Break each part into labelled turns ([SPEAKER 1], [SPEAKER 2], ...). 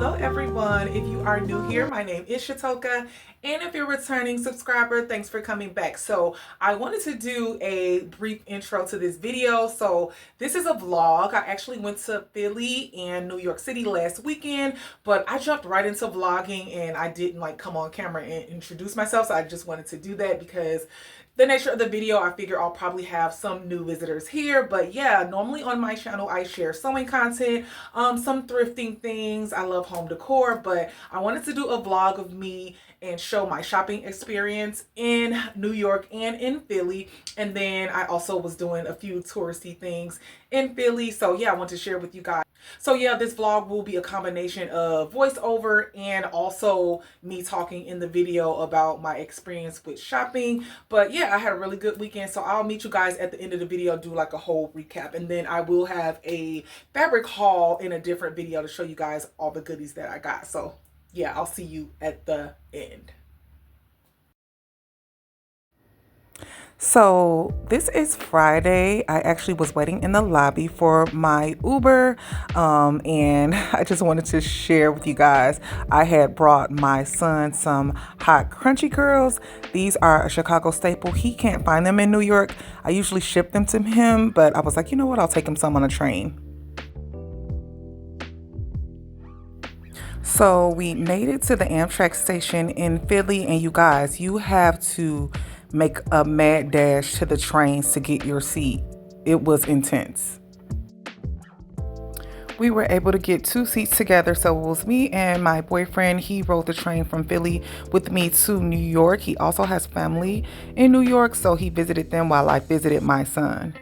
[SPEAKER 1] Hello everyone. If you are new here, my name is Shatoka, and if you're a returning subscriber, thanks for coming back. So I wanted to do a brief intro to this video. So this is a vlog. I actually went to Philly and New York City last weekend, but I jumped right into vlogging and I didn't come on camera and introduce myself. So I just wanted to do that because the nature of the video, I figure I'll probably have some new visitors here. But yeah, normally on my channel, I share sewing content, some thrifting things. I love home decor, but I wanted to do a vlog of me and show my shopping experience in New York and in Philly. And then I also was doing a few touristy things in Philly. So yeah, I want to share with you guys. So yeah, this vlog will be a combination of voiceover and also me talking in the video about my experience with shopping. But yeah, I had a really good weekend. So I'll meet you guys at the end of the video, do like a whole recap. And then I will have a fabric haul in a different video to show you guys all the goodies that I got. So yeah, I'll see you at the end. So this is Friday. I actually was waiting in the lobby for my Uber, and I just wanted to share with you guys. I had brought my son some hot crunchy curls. These are a Chicago staple. He can't find them in New York. I usually ship them to him, but I was like, you know what? I'll take him some on a train. So we made it to the Amtrak station in Philly, and you guys, you have to make a mad dash to the trains to get your seat. It was intense. We were able to get 2 seats together, so it was me and my boyfriend. He rode the train from Philly with me to New York. He also has family in New York, so he visited them while I visited my son.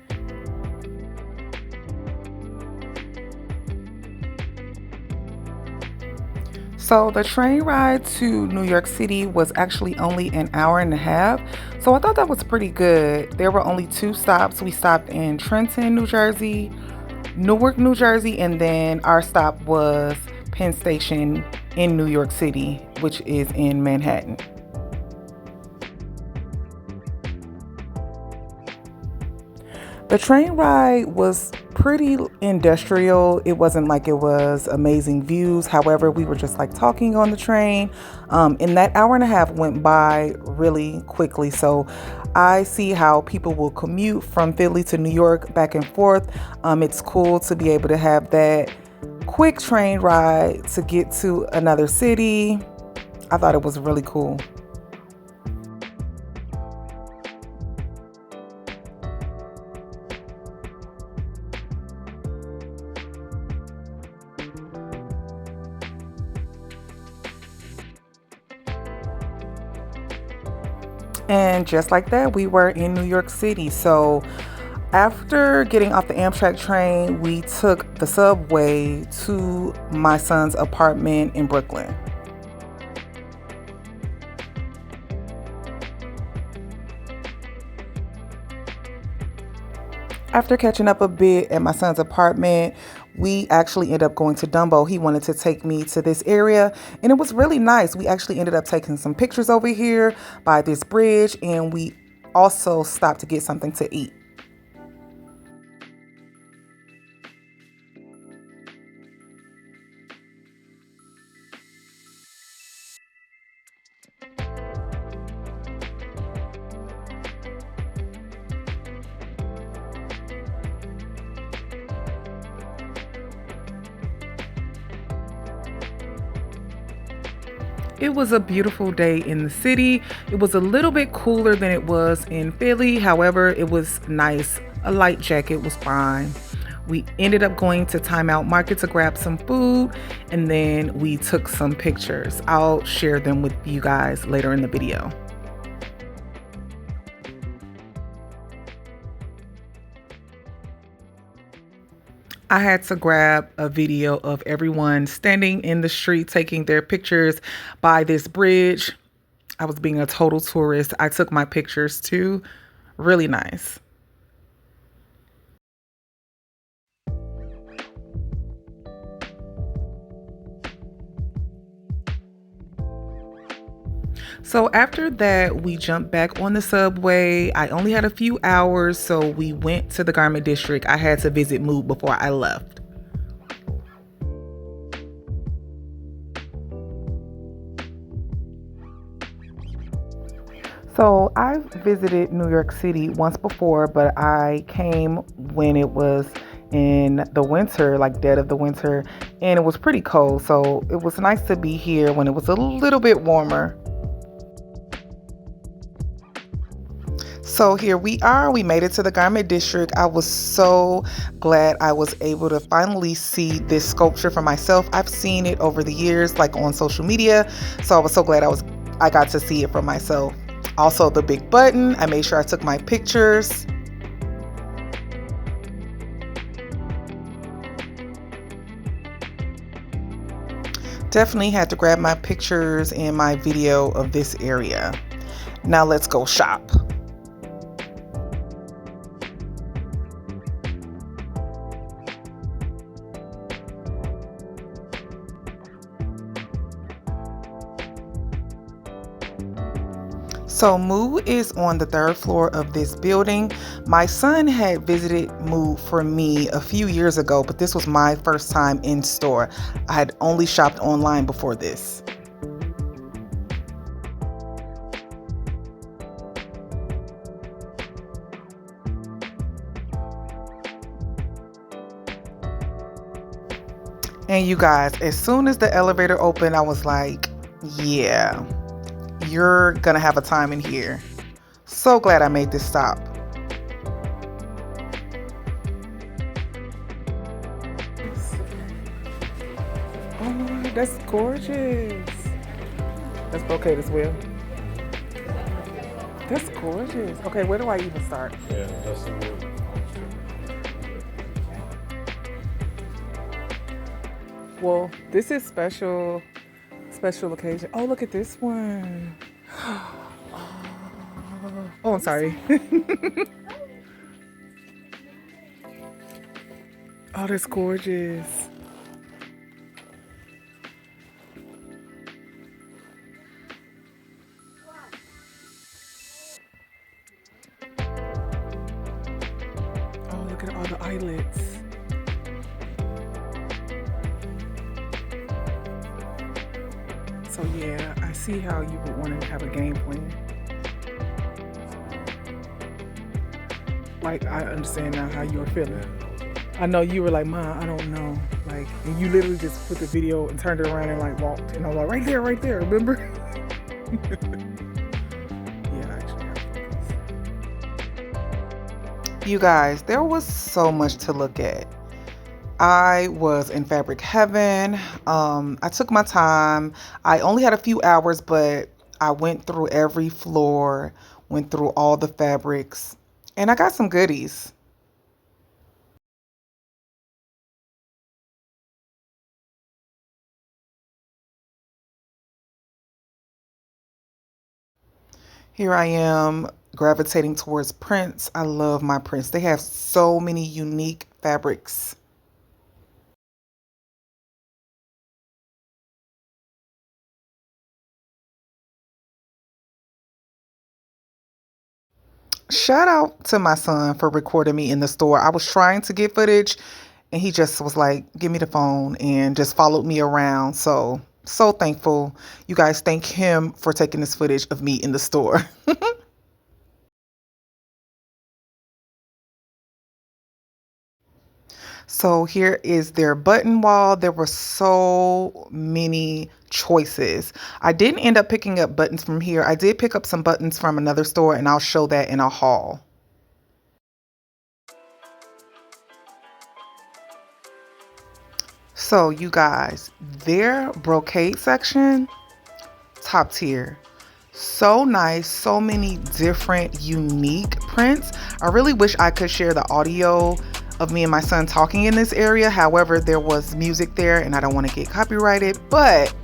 [SPEAKER 1] So the train ride to New York City was actually only an hour and a half. So I thought that was pretty good. There were only 2 stops. We stopped in Trenton, New Jersey, Newark, New Jersey, and then our stop was Penn Station in New York City, which is in Manhattan. The train ride was pretty industrial. It wasn't like it was amazing views. However, we were just talking on the train. And that hour and a half went by really quickly. So I see how people will commute from Philly to New York back and forth. It's cool to be able to have that quick train ride to get to another city. I thought it was really cool. And just like that, we were in New York City. So after getting off the Amtrak train, we took the subway to my son's apartment in Brooklyn. After catching up a bit at my son's apartment, we actually ended up going to Dumbo. He wanted to take me to this area, and it was really nice. We actually ended up taking some pictures over here by this bridge, and we also stopped to get something to eat. It was a beautiful day in the city. It was a little bit cooler than it was in Philly. However, it was nice. A light jacket was fine. We ended up going to Time Out Market to grab some food, and then we took some pictures. I'll share them with you guys later in the video. I had to grab a video of everyone standing in the street taking their pictures by this bridge. I was being a total tourist. I took my pictures too. Really nice. So after that, we jumped back on the subway. I only had a few hours, so we went to the Garment District. I had to visit Mood before I left. So I've visited New York City once before, but I came when it was in the winter, like dead of the winter, and it was pretty cold. So it was nice to be here when it was a little bit warmer. So here we are. We made it to the Garment District. I was so glad I was able to finally see this sculpture for myself. I've seen it over the years, like on social media. So I was so glad I got to see it for myself. Also the big button. I made sure I took my pictures. Definitely had to grab my pictures and my video of this area. Now let's go shop. So Moo is on the third floor of this building. My son had visited Moo for me a few years ago, but this was my first time in store. I had only shopped online before this. And you guys, as soon as the elevator opened, I was like, yeah, you're gonna have a time in here. So glad I made this stop. Oh, that's gorgeous. That's brocade as well. That's gorgeous. Okay, where do I even start?
[SPEAKER 2] Yeah, that's the word.
[SPEAKER 1] Well, this is special occasion. Oh, look at this one. Oh, I'm sorry. Oh, that's gorgeous. Oh, look at all the eyelets. So yeah, I see how you would want to have a game plan. Like, I understand now how you were feeling. I know you were like, "Ma, I don't know." Like, and you literally just put the video and turned it around and like walked. And I was like, right there, remember? Yeah, actually. You guys, there was so much to look at. I was in fabric heaven. I took my time. I only had a few hours, but I went through every floor, went through all the fabrics, and I got some goodies. Here I am gravitating towards prints. I love my prints. They have so many unique fabrics. Shout out to my son for recording me in the store. I was trying to get footage and he just was like, give me the phone and just followed me around. So thankful. You guys thank him for taking this footage of me in the store. So here is their button wall. There were so many choices. I didn't end up picking up buttons from here. I did pick up some buttons from another store and I'll show that in a haul. So you guys, their brocade section, top tier. So nice, so many different unique prints. I really wish I could share the audio of me and my son talking in this area. However, there was music there and I don't want to get copyrighted, but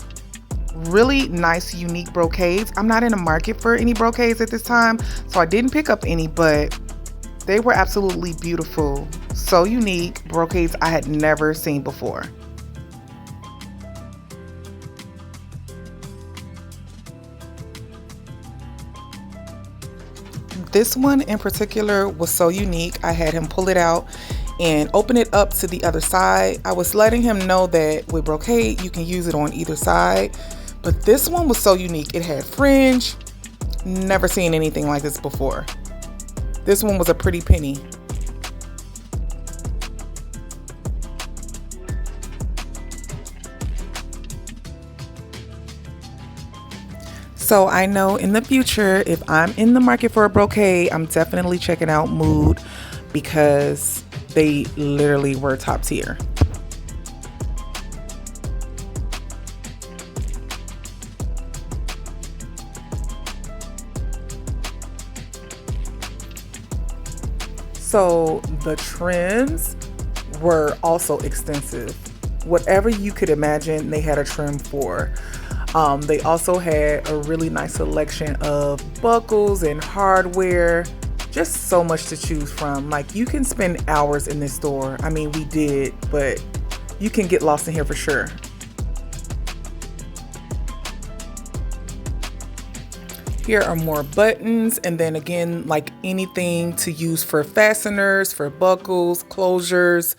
[SPEAKER 1] really nice, unique brocades. I'm not in the market for any brocades at this time, so I didn't pick up any, but they were absolutely beautiful. So unique, brocades I had never seen before. This one in particular was so unique. I had him pull it out and open it up to the other side. I was letting him know that with brocade, you can use it on either side. But this one was so unique. It had fringe, Never seen anything like this before. This one was a pretty penny. So I know in the future, if I'm in the market for a brocade, I'm definitely checking out Mood because they literally were top tier. So the trims were also extensive. Whatever you could imagine, they had a trim for. They also had a really nice selection of buckles and hardware. Just so much to choose from. Like, you can spend hours in this store. I mean, we did, but you can get lost in here for sure. Here are more buttons, and then again, like anything to use for fasteners, for buckles, closures.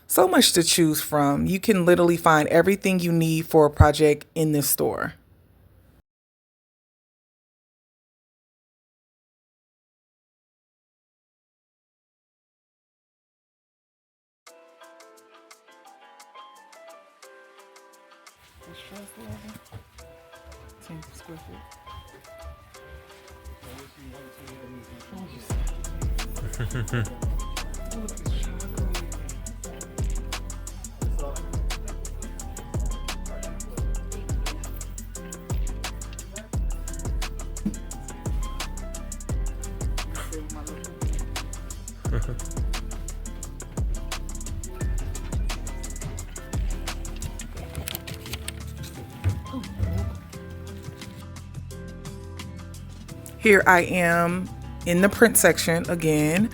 [SPEAKER 1] So much to choose from. You can literally find everything you need for a project in this store. Here I am in the print section again.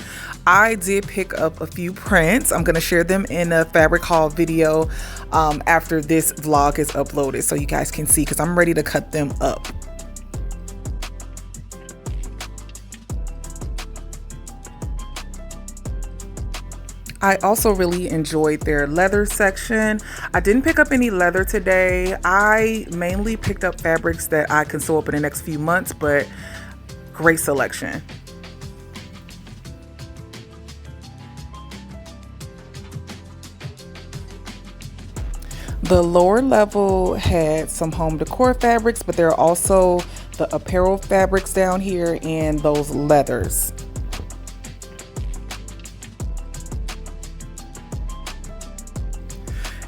[SPEAKER 1] I did pick up a few prints. I'm going to share them in a fabric haul video after this vlog is uploaded so you guys can see, because I'm ready to cut them up. I also really enjoyed their leather section. I didn't pick up any leather today. I mainly picked up fabrics that I can sew up in the next few months, but great selection. The lower level had some home decor fabrics, but there are also the apparel fabrics down here and those leathers.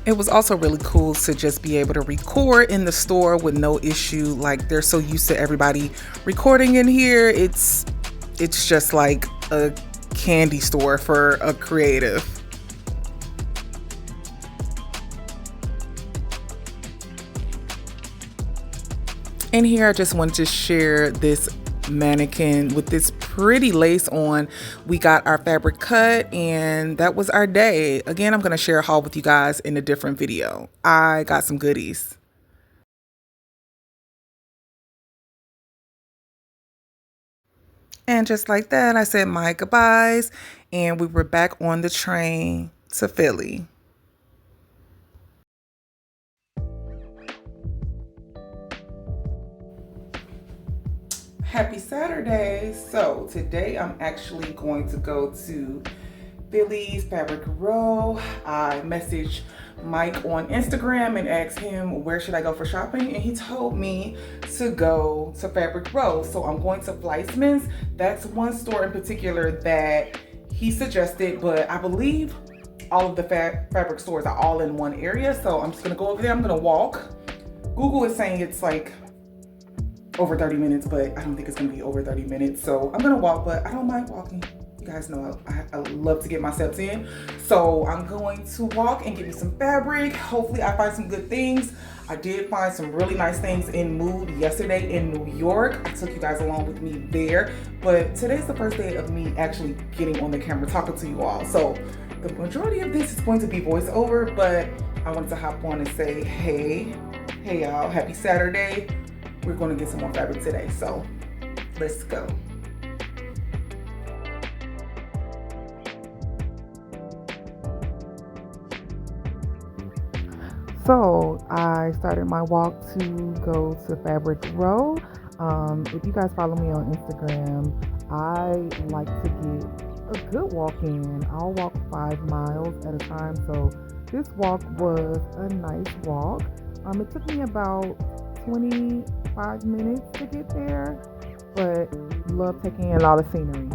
[SPEAKER 1] It was also really cool to just be able to record in the store with no issue. Like, they're so used to everybody recording in here. It's just like a candy store for a creative. And here I just wanted to share this mannequin with this pretty lace on. We got our fabric cut and that was our day. Again, I'm going to share a haul with you guys in a different video. I got some goodies. And just like that, I said my goodbyes and we were back on the train to Philly. Happy Saturday. So today I'm actually going to go to Philly's Fabric Row. I messaged Mike on Instagram and asked him where should I go for shopping, and he told me to go to Fabric Row. So I'm going to Fleischmann's. That's one store in particular that he suggested, but I believe all of the fabric stores are all in one area. So I'm just gonna go over there. I'm gonna walk. Google is saying it's like over 30 minutes, but I don't think it's gonna be over 30 minutes. So I'm gonna walk, but I don't mind walking. You guys know I love to get my steps in. So I'm going to walk and get me some fabric. Hopefully I find some good things. I did find some really nice things in Mood yesterday in New York. I took you guys along with me there, but today's the first day of me actually getting on the camera talking to you all. So the majority of this is going to be voiceover, but I wanted to hop on and say, hey y'all, happy Saturday. We're going to get some more fabric today, so let's go. So I started my walk to go to Fabric Row.
[SPEAKER 2] If you guys follow me on Instagram, I like to get a good walk in. I'll walk 5 miles at a time. So this walk was a nice walk. It took me about 25 minutes to get there, but love taking in all the scenery.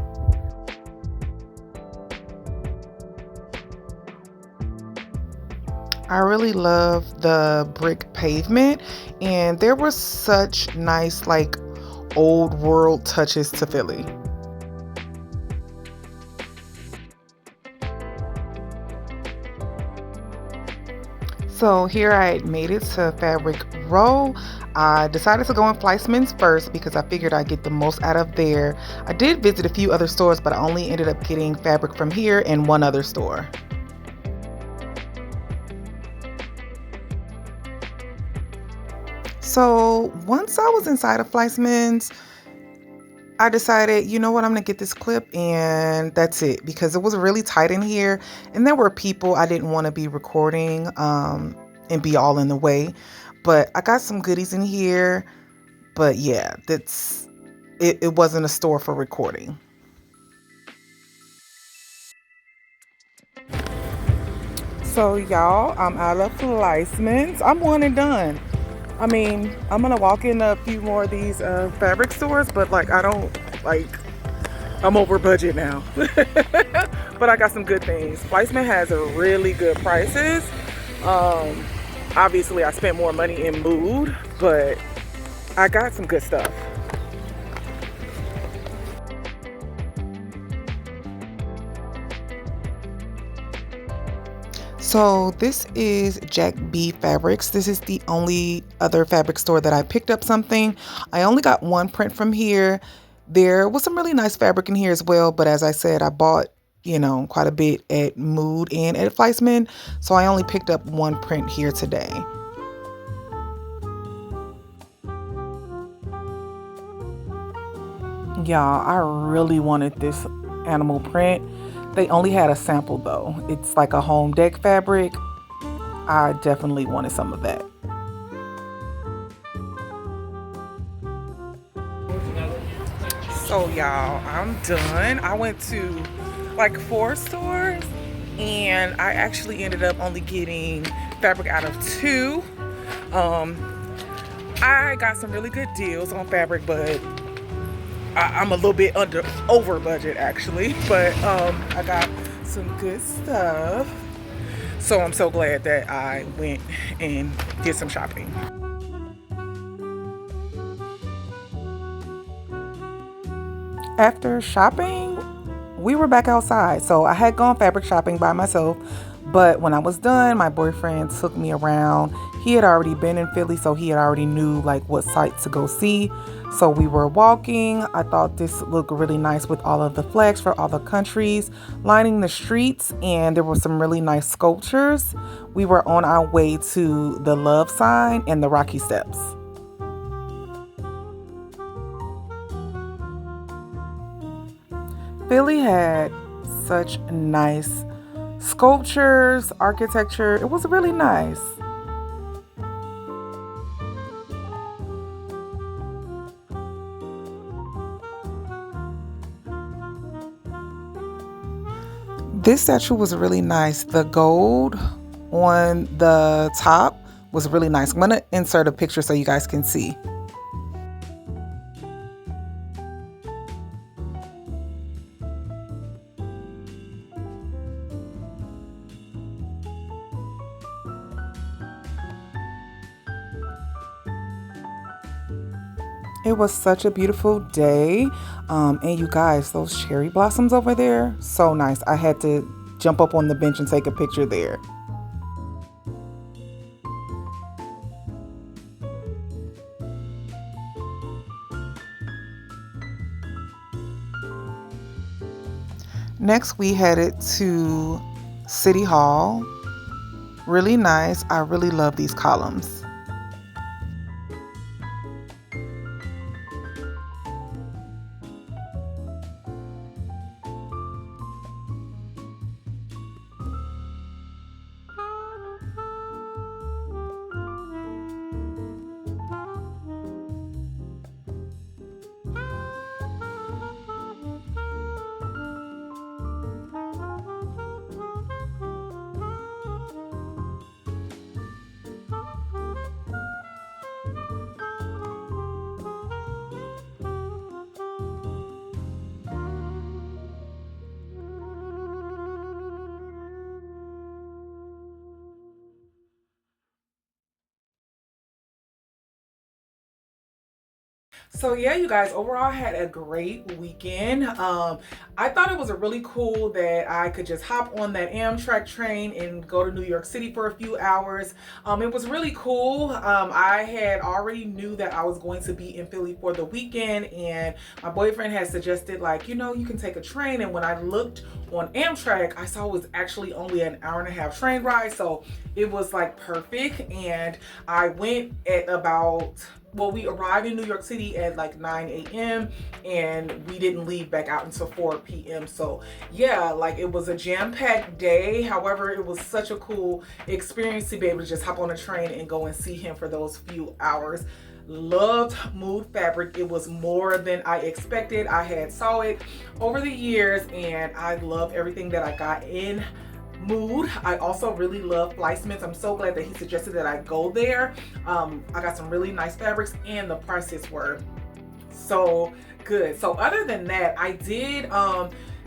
[SPEAKER 1] I really love the brick pavement, and there were such nice, like, old world touches to Philly. So here I had made it to Fabric Row. I decided to go in Fleischmann's first because I figured I'd get the most out of there. I did visit a few other stores, but I only ended up getting fabric from here and one other store. So once I was inside of Fleischmann's, I decided, you know what, I'm gonna get this clip and that's it because it was really tight in here and there were people I didn't want to be recording and be all in the way. But I got some goodies in here. But yeah, it wasn't a store for recording. So y'all, I'm out of Fleischmann's. I'm one and done. I mean, I'm gonna walk in a few more of these fabric stores, but like I don't like. I'm over budget now. But I got some good things. Fleischmann has a really good prices. Obviously, I spent more money in mood, but I got some good stuff. So this is Jack B Fabrics. This is the only other fabric store that I picked up something. I only got one print from here. There was some really nice fabric in here as well, but as I said, I bought, you know, quite a bit at Mood and at Fleischmann, so I only picked up one print here today. Y'all, I really wanted this animal print. They only had a sample though. It's like a home deck fabric. I definitely wanted some of that. So y'all, I'm done. I went to like 4 stores and I actually ended up only getting fabric out of 2. I got some really good deals on fabric, but I'm a little bit over budget actually, but I got some good stuff. So I'm so glad that I went and did some shopping. After shopping, we were back outside. So I had gone fabric shopping by myself, but when I was done, my boyfriend took me around. He had already been in Philly, so he had already knew like what sites to go see. So we were walking. I thought this looked really nice with all of the flags for all the countries lining the streets, and there were some really nice sculptures. We were on our way to the love sign and the Rocky Steps. Philly had such nice sculptures, architecture. It was really nice. This statue was really nice. The gold on the top was really nice. I'm going to insert a picture so you guys can see. It was such a beautiful day. And you guys, those cherry blossoms over there, so nice. I had to jump up on the bench and take a picture there. Next, we headed to City Hall. Really nice. I really love these columns. So yeah, you guys, overall I had a great weekend. I thought it was really cool that I could just hop on that Amtrak train and go to New York City for a few hours. It was really cool. I had already knew that I was going to be in Philly for the weekend, and my boyfriend had suggested, like, you can take a train. And when I looked on Amtrak, I saw it was actually only an hour and a half train ride, so it was like perfect. And I went at about, well, we arrived in New York City at like 9 a.m. and we didn't leave back out until 4 p.m. So yeah, like it was a jam-packed day. However, it was such a cool experience to be able to just hop on a train and go and see him for those few hours. Loved Mood Fabric. It was more than I expected. I had saw it over the years and I love everything that I got in Mood. I also really love Fleischmann's. I'm so glad that he suggested that I go there. I got some really nice fabrics and the prices were so good. So other than that, I did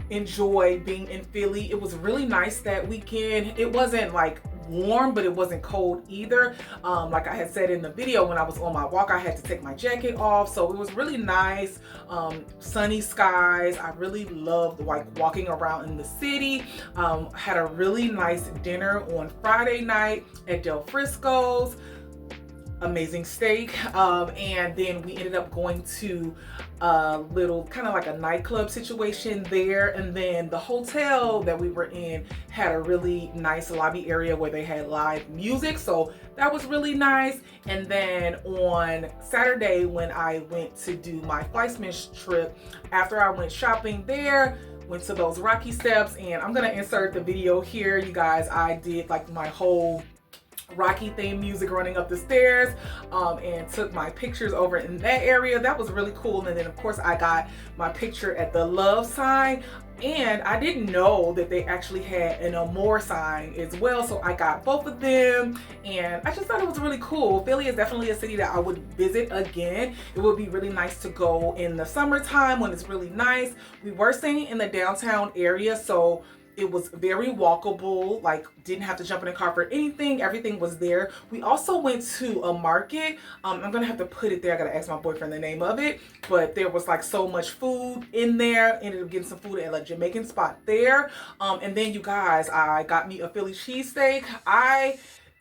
[SPEAKER 1] enjoy being in Philly. It was really nice that weekend. It wasn't like warm, but it wasn't cold either. Like I had said in the video, when I was on my walk, I had to take my jacket off, so it was really nice. Sunny skies. I really loved like walking around in the city. Had a really nice dinner on Friday night at Del Frisco's. Amazing steak. And then we ended up going to a little kind of like a nightclub situation there, and then the hotel that we were in had a really nice lobby area where they had live music, so that was really nice. And then on Saturday, when I went to do my Fleischmann's trip, after I went shopping there, went to those Rocky Steps, and I'm gonna insert the video here, you guys. I did like my whole Rocky theme music running up the stairs, and took my pictures over in that area. That was really cool. And then of course I got my picture at the love sign, and I didn't know that they actually had an Amore sign as well, so I got both of them, and I just thought it was really cool. Philly is definitely a city that I would visit again. It would be really nice to go in the summertime when it's really nice. We were staying in the downtown area, so it was very walkable, like didn't have to jump in a car for anything. Everything was there. We also went to a market. I'm gonna have to put it there. I gotta ask my boyfriend the name of it, but there was like so much food in there. Ended up getting some food at a Jamaican spot there. And then you guys, I got me a Philly cheesesteak.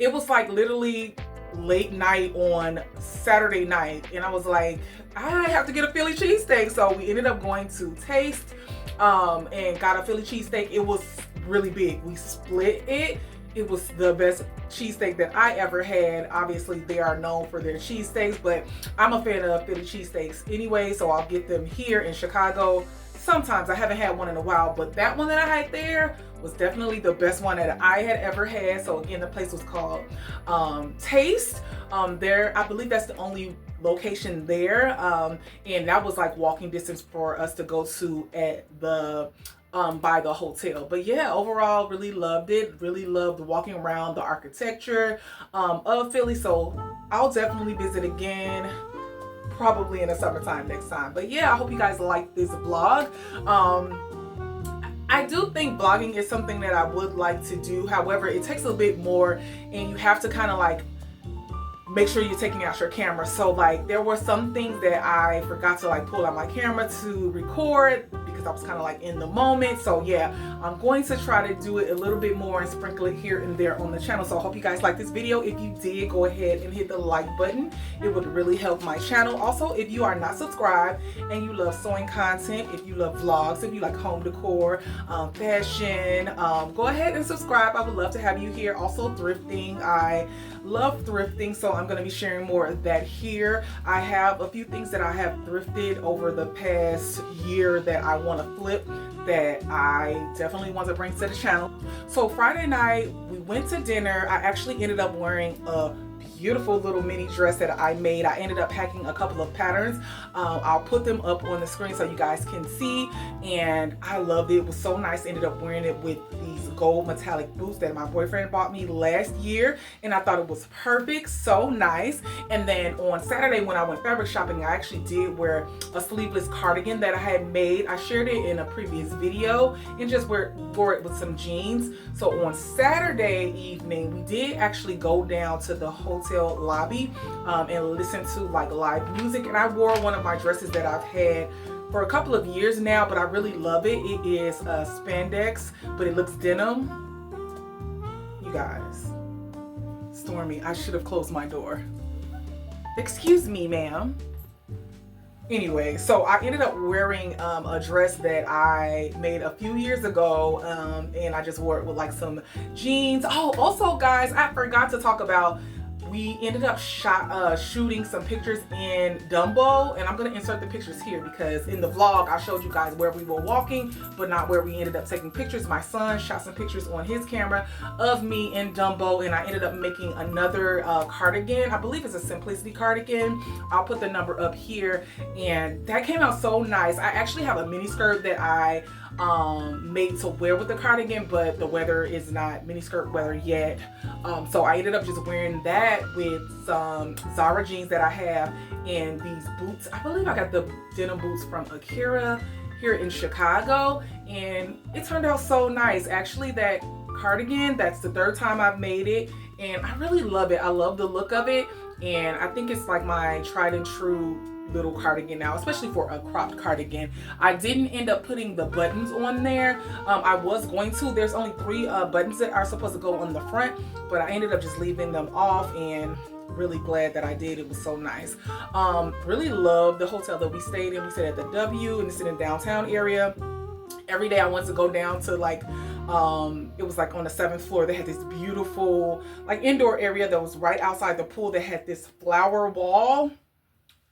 [SPEAKER 1] It was like literally late night on Saturday night, and I was like, I have to get a Philly cheesesteak. So we ended up going to Taste, and got a Philly cheesesteak. It was really big. We split it. It was the best cheesesteak that I ever had. Obviously, they are known for their cheesesteaks, but I'm a fan of Philly cheesesteaks anyway, so I'll get them here in Chicago. Sometimes I haven't had one in a while, but that one that I had there was definitely the best one that I had ever had. So again, the place was called Taste. There, I believe that's the only location there, and that was like walking distance for us to go to at the by the hotel. But yeah, overall really loved it. Really loved walking around the architecture of Philly, so I'll definitely visit again, probably in the summertime next time. But yeah, I hope you guys like this vlog. I do think vlogging is something that I would like to do. However, it takes a bit more, and you have to kind of like make sure you're taking out your camera. So like there were some things that I forgot to like pull out my camera to record because I was kind of like in the moment. So yeah, I'm going to try to do it a little bit more and sprinkle it here and there on the channel. So I hope you guys like this video. If you did, go ahead and hit the like button. It would really help my channel. Also, if you are not subscribed and you love sewing content, if you love vlogs, if you like home decor, fashion, go ahead and subscribe. I would love to have you here. Also thrifting. I love thrifting, so I'm going to be sharing more of that here. I have a few things that I have thrifted over the past year that I want to flip, that I definitely want to bring to the channel. So Friday night we went to dinner. I actually ended up wearing a beautiful little mini dress that I made. I ended up packing a couple of patterns. I'll put them up on the screen so you guys can see, and I loved it. It was so nice. Ended up wearing it with these gold metallic boots that my boyfriend bought me last year, and I thought it was perfect, so nice. And then on Saturday when I went fabric shopping, I actually did wear a sleeveless cardigan that I had made. I shared it in a previous video and just wore it with some jeans. So on Saturday evening, we did actually go down to the hotel lobby and listen to like live music, and I wore one of my dresses that I've had for a couple of years now, but I really love it. It is spandex, but it looks denim. You guys, Stormy, I should have closed my door. Excuse me, ma'am. Anyway, so I ended up wearing a dress that I made a few years ago, and I just wore it with like some jeans. Oh, also guys, I forgot to talk about, we ended up shooting some pictures in Dumbo, and I'm going to insert the pictures here because in the vlog I showed you guys where we were walking but not where we ended up taking pictures. My son shot some pictures on his camera of me in Dumbo, and I ended up making another cardigan. I believe it's a Simplicity cardigan. I'll put the number up here, and that came out so nice. I actually have a mini skirt that I made to wear with the cardigan, but the weather is not mini skirt weather yet, so I ended up just wearing that with some Zara jeans that I have and these boots. I believe I got the denim boots from Akira here in Chicago, and it turned out so nice. Actually, that cardigan, that's the third time I've made it, and I really love it. I love the look of it, and I think it's like my tried and true little cardigan now, especially for a cropped cardigan. I didn't end up putting the buttons on there. I was going to. There's only 3 buttons that are supposed to go on the front, but I ended up just leaving them off, and really glad that I did. It was so nice. Really love the hotel that we stayed in. We stayed at the W, and it's in the downtown area. Every day I wanted to go down to like it was like on the 7th floor. They had this beautiful like indoor area that was right outside the pool that had this flower wall.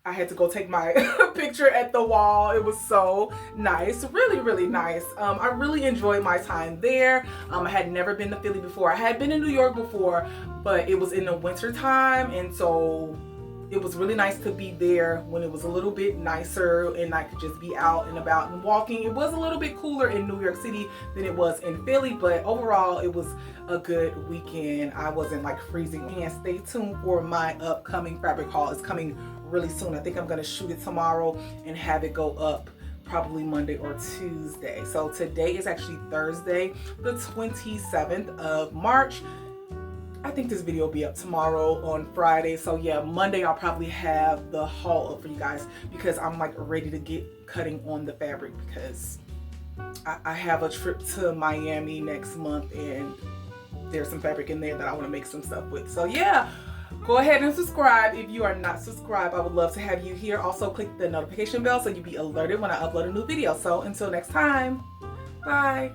[SPEAKER 1] I had to go take my picture at the wall. It was so nice. Really, really nice. I really enjoyed my time there. I had never been to Philly before. I had been in New York before, but it was in the winter time, and so it was really nice to be there when it was a little bit nicer and I could just be out and about and walking. It was a little bit cooler in New York City than it was in Philly, but overall it was a good weekend. I wasn't like freezing. And stay tuned for my upcoming fabric haul. It's coming really soon. I think I'm gonna shoot it tomorrow and have it go up probably Monday or Tuesday. So today is actually Thursday, the 27th of March. I think this video will be up tomorrow on Friday. So yeah, Monday I'll probably have the haul up for you guys because I'm like ready to get cutting on the fabric because I have a trip to Miami next month and there's some fabric in there that I want to make some stuff with. So yeah, go ahead and subscribe if you are not subscribed. I would love to have you here. Also click the notification bell so you'll be alerted when I upload a new video. So until next time, bye.